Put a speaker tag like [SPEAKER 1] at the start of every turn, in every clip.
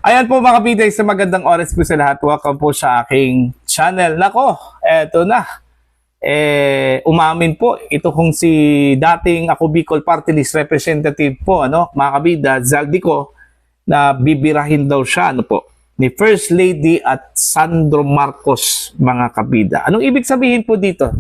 [SPEAKER 1] Ayan po mga kabida, sa magandang oras po sa lahat. Welcome po sa aking channel. Nako, eto na. Umamin po, ito kung si dating ako Bicol Party List Representative po, mga kabida, Zaldico, na bibirahin daw siya, ni First Lady at Sandro Marcos, mga kabida. Anong ibig sabihin po dito?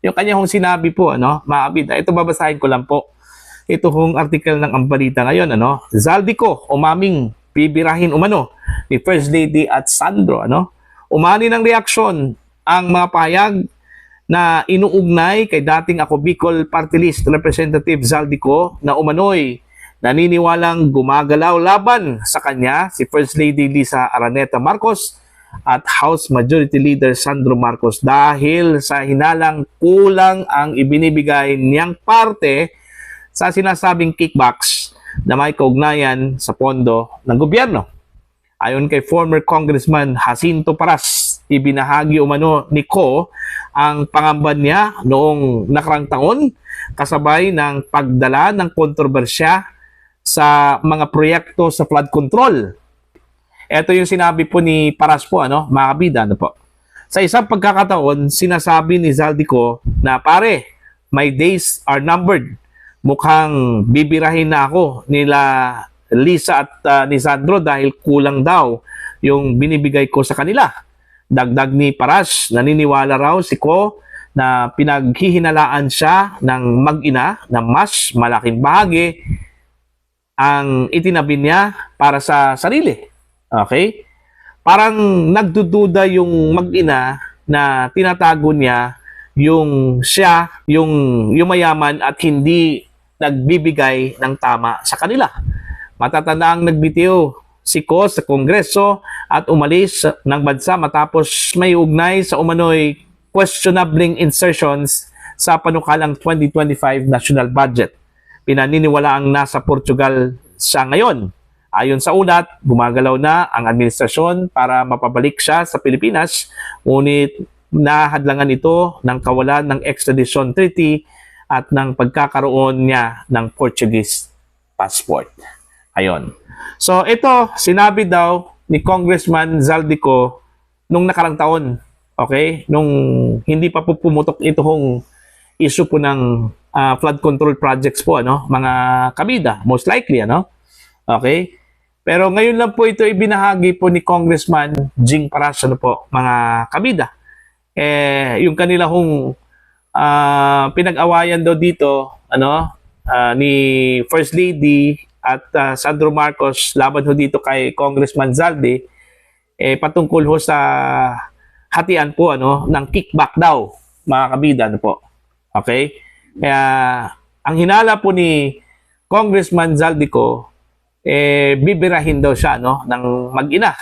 [SPEAKER 1] Yung kanya hong sinabi po, mga kabida. Ito babasahin ko lang po. Ito hong article ng Ambalita ngayon, Zaldico, umaming bibirahin umano ni First Lady at Sandro, Umani ng reaksyon ang mga pahayag na inuugnay kay dating ako Bicol Party List Representative Zaldico na umano'y naniniwalang gumagalaw laban sa kanya si First Lady Lisa Araneta Marcos at House Majority Leader Sandro Marcos dahil sa hinalang kulang ang ibinibigay niyang parte sa sinasabing kickbacks na may kaugnayan sa pondo ng gobyerno. Ayon kay former Congressman Jacinto Paras, ibinahagi umano ni Ko ang pangamba niya noong nakarang taon kasabay ng pagdala ng kontrobersya sa mga proyekto sa flood control. Ito yung sinabi po ni Paras po, mga kabida, po. Sa isang pagkakataon, sinasabi ni Zaldico na pare, my days are numbered. Mukhang bibirahin na ako nila Lisa at ni Sandro dahil kulang daw yung binibigay ko sa kanila. Dagdag ni Paras, naniniwala raw si Ko na pinaghihinalaan siya ng mag-ina na mas malaking bahagi ang itinabi niya para sa sarili. Okay? Parang nagdududa yung mag-ina na tinatago niya yung siya, yung mayaman at hindi nagbibigay ng tama sa kanila. Matatandaang nagbitiw si Ko sa Kongreso at umalis ng bansa matapos may ugnay sa umano'y questionabling insertions sa panukalang 2025 national budget. Pinaniniwala ang nasa Portugal siya ngayon. Ayon sa ulat, gumagalaw na ang administrasyon para mapabalik siya sa Pilipinas, ngunit nahadlangan ito ng kawalan ng extradition treaty at ng pagkakaroon niya ng Portuguese passport. Ayon. So ito, sinabi daw ni Congressman Zaldico nung nakarang taon, okay? Nung hindi pa po pumutok itong issue po ng flood control projects po, mga kabida, most likely, Okay? Pero ngayon lang po ito ibinahagi po ni Congressman Jing Paras, po, mga kabida. Yung kanila hong pinag-awayan daw dito, ni First Lady at Sandro Marcos laban ho dito kay Congressman Zaldi, patungkol ho sa hatian po, ng kickback daw, mga kabida, po. Okay? Kaya, ang hinala po ni Congressman Zaldico, bibirahin daw siya, ng mag-ina.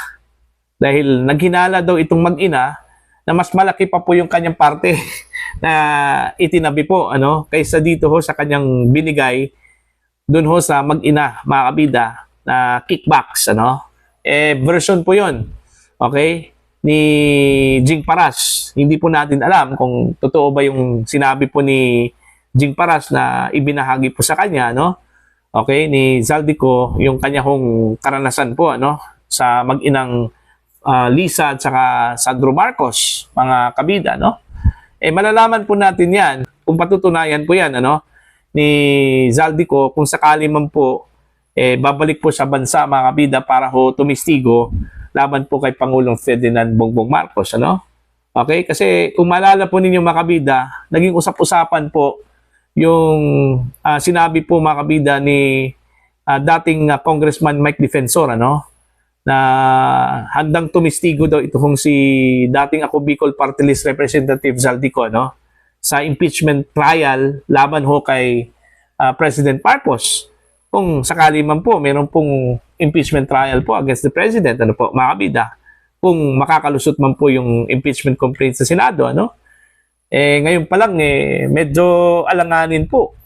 [SPEAKER 1] Dahil naghinala daw itong mag-ina na mas malaki pa po yung kanyang parte na itinabi po, kaysa dito ho sa kanyang binigay doon ho sa mag-ina, mga kabida, na kickbacks, version po yon, okay, ni Jing Paras. Hindi po natin alam kung totoo ba yung sinabi po ni Jing Paras na ibinahagi po sa kanya, okay, ni Zaldico, yung kanya hong karanasan po, sa mag-inang Lisa at saka Sandro Marcos, mga kabida, malalaman po natin yan, kung patutunayan po yan, ni Zaldico, kung sakali man po, babalik po sa bansa, mga kabida, para ho tumistigo laban po kay Pangulong Ferdinand Bongbong Marcos, Okay? Kasi kung maalala po ninyo, mga kabida, naging usap-usapan po yung sinabi po, mga kabida, ni dating Congressman Mike Defensor, na handang tumistigo daw ito kung si dating ako Bicol Party List Representative Zaldico, sa impeachment trial laban ho kay President Marcos. Kung sakali man po, meron pong impeachment trial po against the President, po, mga kabida, kung makakalusot man po yung impeachment complaint sa Senado, ngayon pa lang, medyo alanganin po.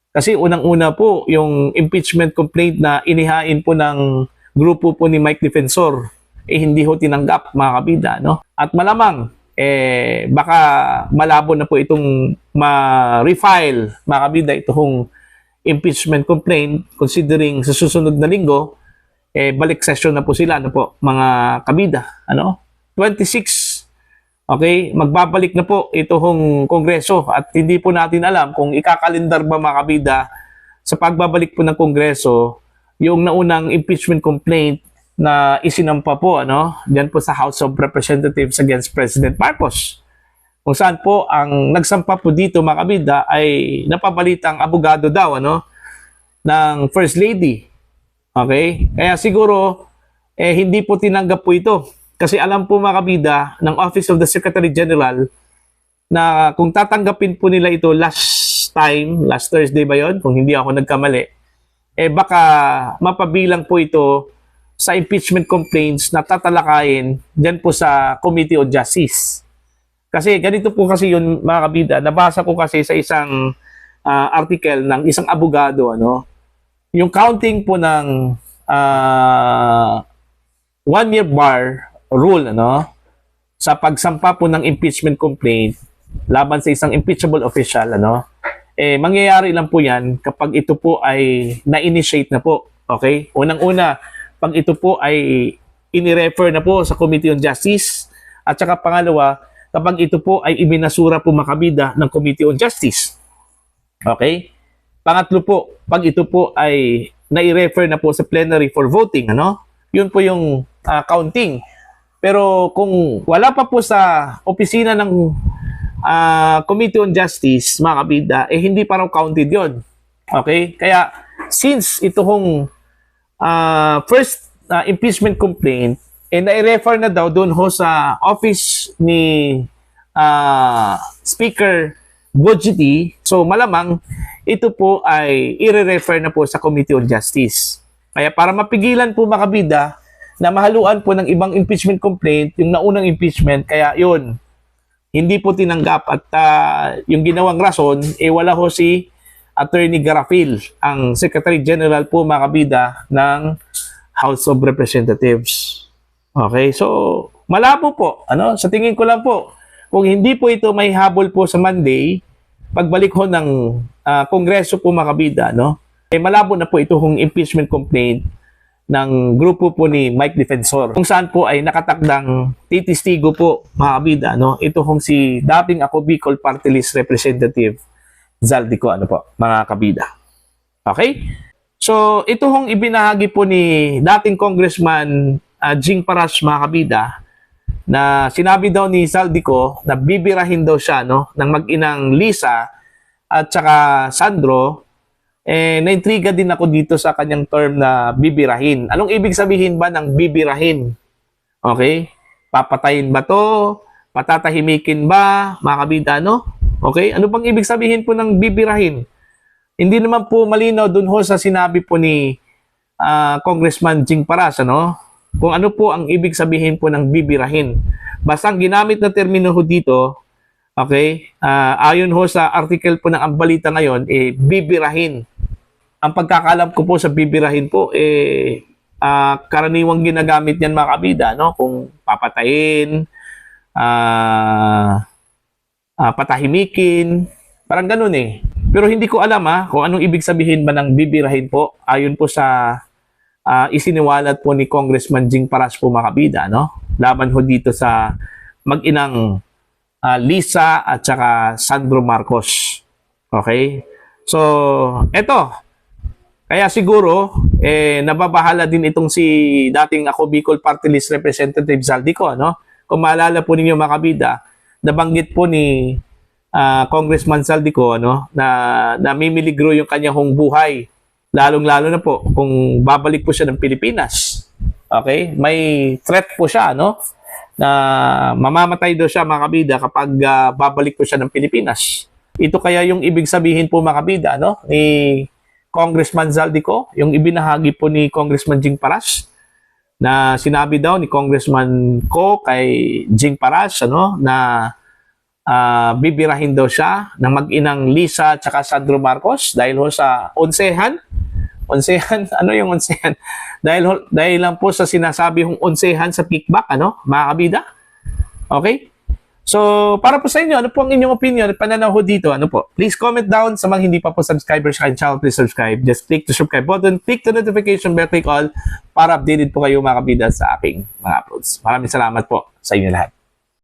[SPEAKER 1] Kasi unang-una po, yung impeachment complaint na inihain po ng grupo po ni Mike Defensor, hindi ho tinanggap, mga kabida, At malamang, baka malabo na po itong ma-refile, mga kabida, itong impeachment complaint, considering sa susunod na linggo, balik session na po sila, ano po, mga kabida, 26, okay, magbabalik na po itong Kongreso at hindi po natin alam kung ikakalendar ba mga kabida sa pagbabalik po ng Kongreso yung naunang impeachment complaint na isinampa po, diyan po sa House of Representatives against President Marcos. Kung saan po ang nagsampa po dito mga kabida ay napabalitang abogado daw, ng First Lady. Okay? Kaya siguro, hindi po tinanggap po ito. Kasi alam po mga kabida ng Office of the Secretary General na kung tatanggapin po nila ito last Thursday ba yon? Kung hindi ako nagkamali, baka mapabilang po ito sa impeachment complaints na tatalakayin dyan po sa Committee on Justice. Kasi ganito po kasi yun mga kabida, nabasa ko kasi sa isang article ng isang abogado, yung counting po ng 1-year bar rule, sa pagsampa po ng impeachment complaint laban sa isang impeachable official, mangyayari lang po yan kapag ito po ay na-initiate na po. Okay? Unang-una, pag ito po ay inirefer na po sa Committee on Justice at saka pangalawa, kapag ito po ay ibinasura po makabida ng Committee on Justice. Okay? Pangatlo po, pag ito po ay nai-refer na po sa plenary for voting, yun po yung counting. Pero kung wala pa po sa opisina ng Committee on Justice, mga kabida, hindi pa raw counted yun. Okay? Kaya, since ito hong first impeachment complaint, nai-refer na daw doon ho sa office ni Speaker Bojiti, so malamang ito po ay i-refer na po sa Committee on Justice. Kaya para mapigilan po mga kabida na mahaluan po ng ibang impeachment complaint, yung naunang impeachment, kaya yun, hindi po tinanggap at yung ginawang rason, wala ho si Attorney Garafil, ang Secretary General po mga kabida ng House of Representatives. Okay, so malabo po, sa tingin ko lang po, kung hindi po ito may habol po sa Monday, pagbalik ho ng Kongreso po mga kabida, malabo na po ito hong impeachment complaint ng grupo po ni Mike Defensor. Kung saan po ay nakatakdang titistigo po mga kabida, ito hong si dating ako Bicol Party List Representative Zaldico, mga kabida. Okay? So, ito hong ibinahagi po ni dating Congressman Jing Paras mga kabida, na sinabi daw ni Zaldico na bibirahin daw siya ng mag-inang Lisa at saka Sandro. Naintriga din ako dito sa kanyang term na bibirahin. Anong ibig sabihin ba ng bibirahin? Okay? Papatayin ba to? Patatahimikin ba? Mga kabida, Okay? Ano bang ibig sabihin po ng bibirahin? Hindi naman po malinaw dun ho sa sinabi po ni Congressman Jing Paras, kung ano po ang ibig sabihin po ng bibirahin. Basta ang ginamit na termino ho dito, okay, ayon ho sa article po ng Ang Balita ngayon, bibirahin. Ang pagkakalam ko po sa bibirahin po, karaniwang ginagamit yan mga kabida, kung papatayin, patahimikin, parang ganun Pero hindi ko alam kung anong ibig sabihin ba ng bibirahin po, ayon po sa isiniwalat po ni Congressman Jing Paras po mga kabida, laban ho dito sa mag-inang Lisa at saka Sandro Marcos. Okay? So, eto. Kaya siguro, nababahala din itong si dating ako Bicol Party List Representative Zaldico, Kung maalala po ninyo mga kabida, nabanggit po ni Congressman Zaldico, na namimiligro yung kanyang buhay. Lalong-lalo na po kung babalik po siya ng Pilipinas. Okay? May threat po siya, na mamamatay daw siya mga kabida kapag babalik po siya ng Pilipinas. Ito kaya yung ibig sabihin po mga kabida, ni Congressman Zaldico, yung ibinahagi po ni Congressman Jing Paras, na sinabi daw ni Congressman Ko kay Jing Paras, na bibirahin daw siya ng mag-inang Lisa at saka Sandro Marcos dahil ho sa onsehan. Ano yung onsehan? Dahil lang po sa sinasabi hong onsehan sa kickback, mga kabida. Okay? So, para po sa inyo, ano po ang inyong opinion at pananaw ho dito? Ano po? Please comment down sa mga hindi pa po subscribers sa aking channel. Please subscribe. Just click the subscribe button, click the notification bell, click all para updated po kayo mga kabida sa aking mga uploads. Maraming salamat po sa inyo lahat.